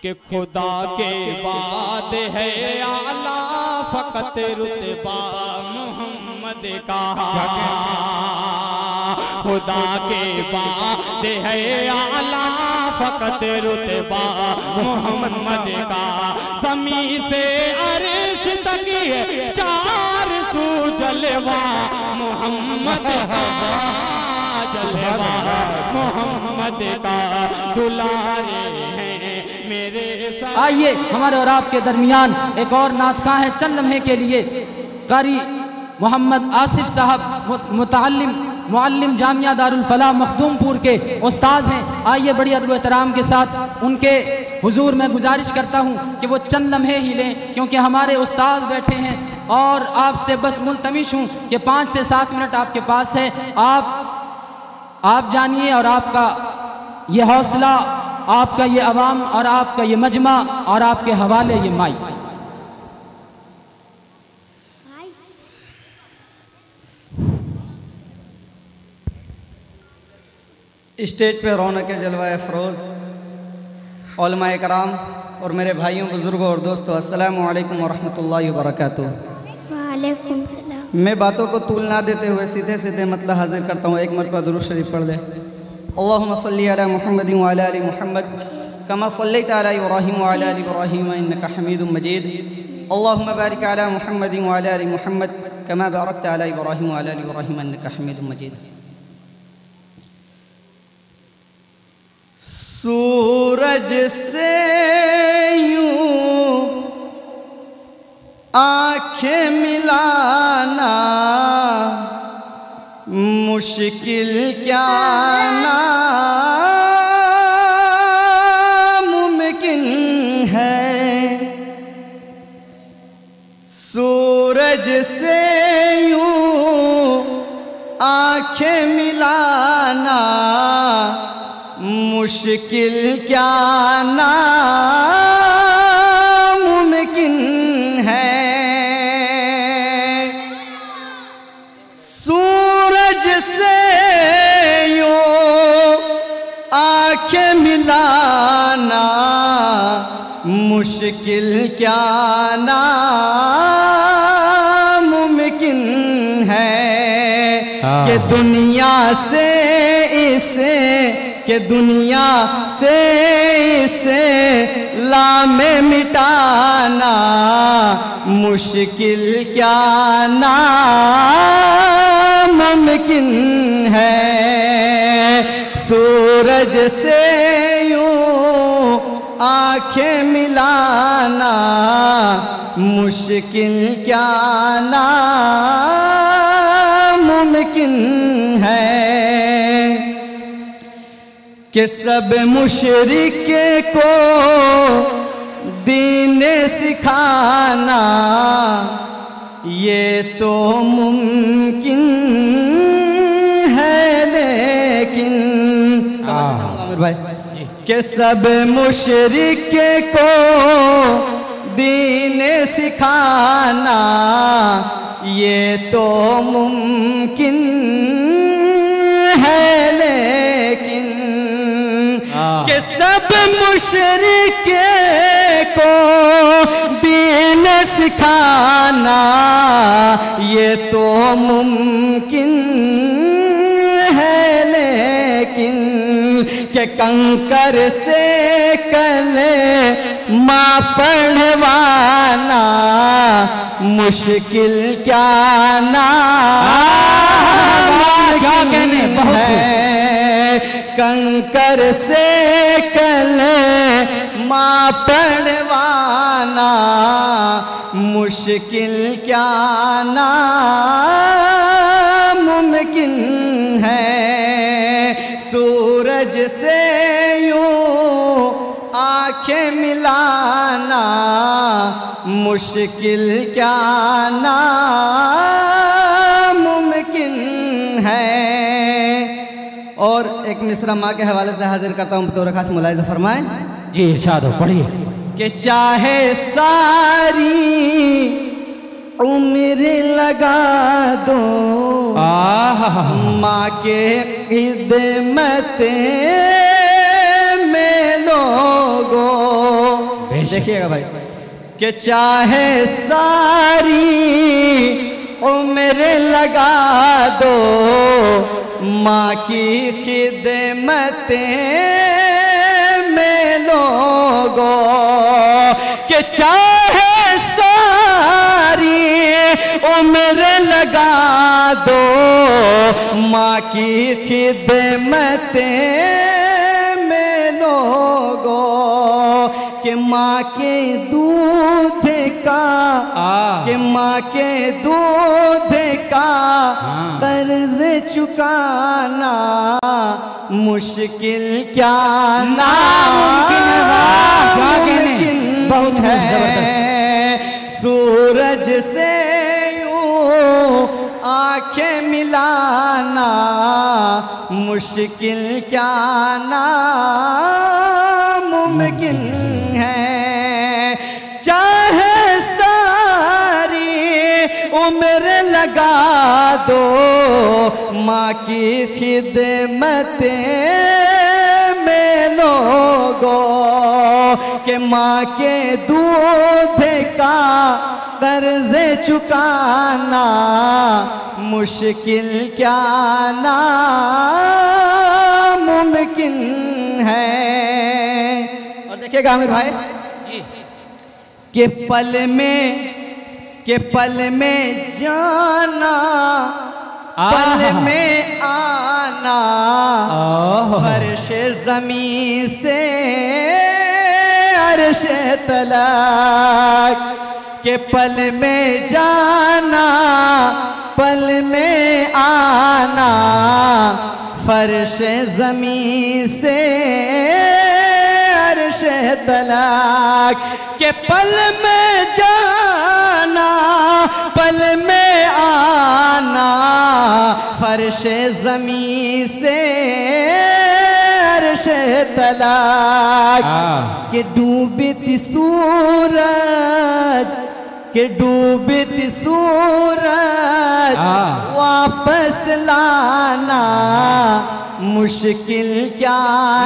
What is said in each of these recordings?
कि खुदा के बाद है आला फकत रुतबा मोहम्मद का। खुदा के बाद है आला फकत रुतबा मोहम्मद का। ज़मीं से अर्श तक चार सू जलवा मोहम्मद का, जलवा मोहम्मद का। दुलारे हैं मेरे साथ। आइए हमारे और आपके दरमियान एक और नातखा है चंद लम्हे के लिए। कारी मोहम्मद आसिफ साहब मुअल्लिम जामिया दारुल फलाह मखदूमपुर के उस्ताद हैं। आइए बड़ी अदब एहतराम के साथ उनके हुजूर में गुजारिश करता हूँ कि वो चंद लम्हे ही लें, क्योंकि हमारे उस्ताद बैठे हैं और आपसे बस मुल्तमिश हूँ कि 5 से 7 मिनट आपके पास है। आप जानिए और आपका ये हौसला, आपका ये अवाम और आपका ये मजमा और आपके हवाले ये माई। स्टेज पे रौनक जलवा अफरोज़ उलमाए कराम और मेरे भाइयों बुज़ुर्गों और दोस्तों, अस्सलामु अलैकुम वरहमतुल्लाहि वबरकातुहू। वालेकुम सलाम। मैं बातों को तूल ना देते हुए सीधे सीधे मतलब हाजिर करता हूँ। एक मरतबा दुरूद शरीफ पढ़ दे। अल्लाहुम्मा सल्ली अला मुहम्मदिन व अला आलि मुहम्मद कमा सल्लैता अला इब्राहीम व अला आलि इब्राहीम इन्नका हमीदुम मजीद। अल्लाहुम्मा बारिक अला मुहम्मदिन व अला आलि मुहम्मद कमा बारकता अला इब्राहीम व अला आलि इब्राहीम इन्नका हमीदुम मजीद। सूरज से यूं आँखें मिलाना मुश्किल क्या नामुमकिन है। सूरज से यूं आँखें मिलाना मुश्किल क्या नामुमकिन है। सूरज से यूं आँखें मिलाना मुश्किल क्या नामुमकिन है। कि दुनिया से इसे लामे मिटाना मुश्किल क्या नामुमकिन है। सूरज से यूं आँखें मिलाना मुश्किल क्या नामुमकिन है। कि सब मुशरिक को दीन सिखाना ये तो मुमकिन है, लेकिन भाई कि सब मुशरिक को दीन सिखाना ये तो मुमकिन है, लेकिन कि सब मुशरिक को दीन सिखाना ये तो मुमकिन है, लेकिन कि कंकर से कलेमा पढ़वाना मुश्किल क्या नामुमकिन है। कंकर से कलेमा पढ़वाना मुश्किल क्या नामुमकिन है। सूरज से यूं आँखें मिलाना मुश्किल क्या नामुमकिन है। और एक मिसरा माँ के हवाले से हाजिर करता हूँ, बतौर खास मुलाहिज़ा फरमाएं। जी इरशाद हो, पढ़िए। कि चाहे सारी उम्र लगा दो माँ के खिदमत में लोगों, देखिएगा भाई कि चाहे सारी उम्र लगा दो माँ की खिदमतें में लोगों, कि चाहे सारी उम्र लगा दो माँ की खिदमतें में लोगों, कि माँ के दूध का कि माँ के दूध का कर्ज चुकाना मुश्किल क्या नामुमकिन है। सूरज से यूं आंखें मिलाना मुश्किल क्या नामुमकिन है। चाहे सारी उम्र लगा दो माँ की खिदमतें में लोगों, कि माँ के दूध का कर्ज चुकाना मुश्किल क्या नामुमकिन है। और देखिएगा आमिर भाई के पल में जाना पल में आना फर्श ज़मीं से अर्श तलक, के पल में जाना पल में आना फर्श ज़मीं से अर्श तलक, के पल में जाना पल में आना फर्श ज़मीं से अर्श तलक, के डूबती सूरज के डूबती सूरज वापस लाना मुश्किल क्या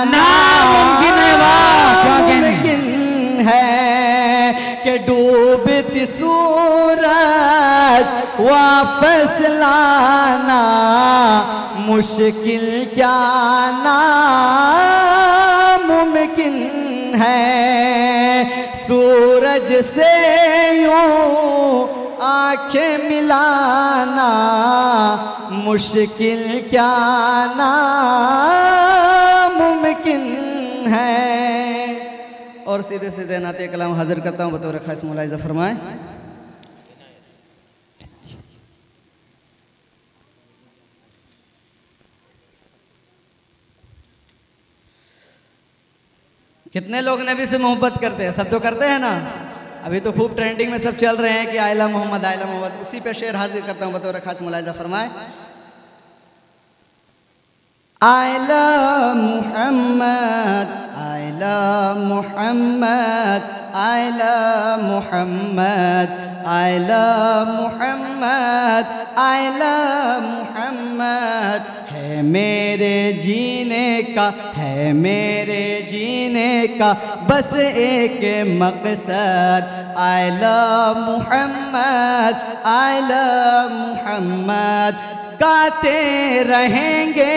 नामुमकिन है। कि डूबती सूरज वापस लाना मुश्किल क्या नामुमकिन है। सूरज से यूं आंखें मिलाना मुश्किल क्या नामुमकिन है। और सीधे सीधे नाते कलाम हाजिर करता हूँ बतौर खास मुलाहिज़ा फरमाएं। कितने लोग नबी से मोहब्बत करते हैं? सब तो करते हैं ना। अभी तो खूब ट्रेंडिंग में सब चल रहे हैं कि आयला मोहम्मद आयला मोहम्मद। उसी पे शेर हाजिर करता हूँ बतौर खास मुलाहिज़ा फरमाए। आयला मोहम्मद आयला मोहम्मद आयला मोहम्मद आयला मोहम्मद आयला मोहम्मद है मेरे जीने का है मेरे जीने का बस एक मकसद। आयला मोहम्मद आयला मोहम्मद गाते रहेंगे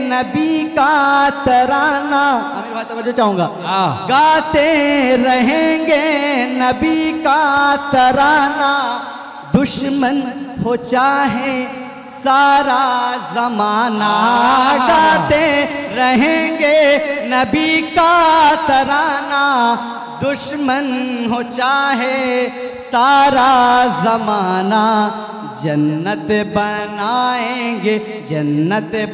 नबी का तराना। आमिर भाई तवज्जो चाहूँगा। गाते रहेंगे नबी का तराना दुश्मन हो चाहे सारा ज़माना। गाते रहेंगे नबी का तराना दुश्मन हो चाहे सारा ज़माना। जन्नत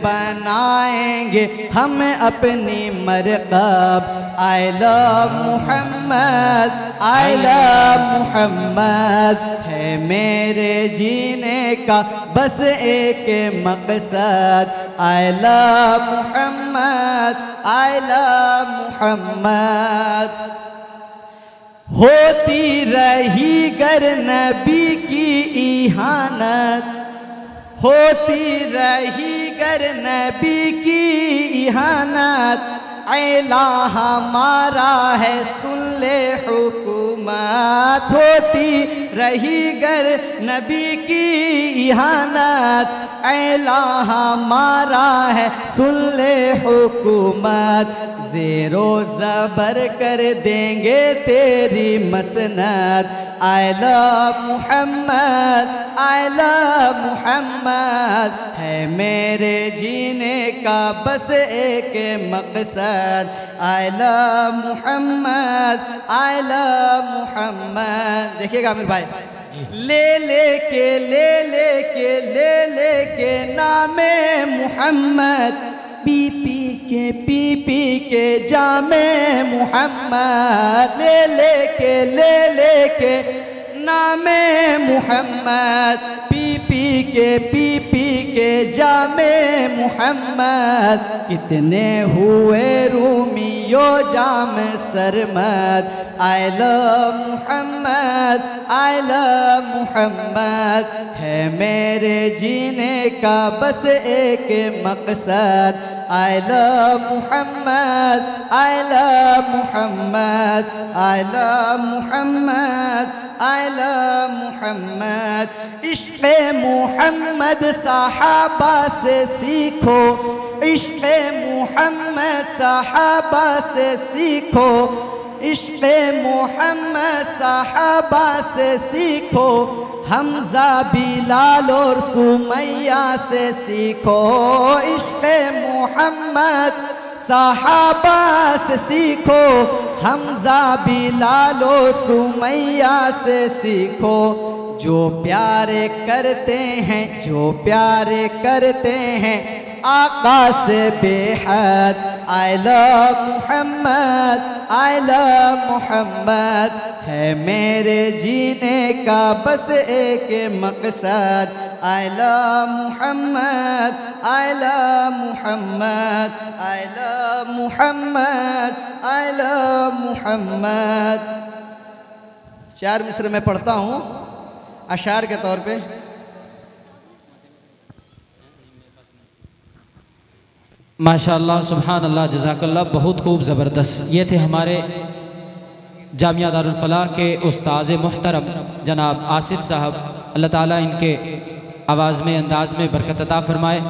बनाएंगे हम अपनी मरकब। आयला मोहम्मद आयला मोहम्मद है मेरे जीने का बस एक मकसद। आयला मोहम्मद आयला मोहम्मद होती रही गर नबी की इहानत होती रही गर नबी की इहानत ऐला हमारा है सुन ले हुकूमत, होती रही गर नबी की इहानत। ऐला हमारा है सुन ले हुकूमत, ज़ेरो ज़बर कर देंगे तेरी मसनद। I love Muhammad, I love Muhammad, है मेरे जीने का बस एक मकसद। I love Muhammad, I love Muhammad. देखिएगा आमिर भाई, ले लेके नामे मुहम्मद, पी पी के जामे मुहम्मद। ले लेके नामे मुहम्मद, पी पी के जामे मुहम्मद। कितने हुए Rumion jam Sarmad. I love Muhammad, I love Muhammad, है मेरे जीने का बस एक मकसद। I love Muhammad, I love Muhammad, I love Muhammad, I love Muhammad. इश्क़ मुहम्मद सहाबा से सीखो, इश्क़ मुहम्मद सहाबा से सीखो, इश्क़ मुहम्मद सहाबा से सीखो। हमज़ा बिलाल और सुमैया से सीखो, इश्क़ मुहम्मद सहाबा से सीखो। हमज़ा बिलाल और सुमैया से सीखो। जो प्यारे करते हैं, जो प्यारे करते हैं आका से बेहद। I love Muhammad, I love Muhammad, है मेरे जीने का बस एक मकसद। I love Muhammad, I love Muhammad, I love Muhammad, I love Muhammad. 4 मिसरे में पढ़ता हूँ अशार के तौर पे। माशाअल्लाह, सुभान अल्लाह, जज़ाकल्लाह, बहुत खूब ज़बरदस्त। ये थे हमारे जामिया दारुल फलाह के उस्ताद मुहतरम जनाब आसिफ साहब। अल्लाह ताला इनके आवाज़ में, अंदाज़ में बरकत अता फरमाए।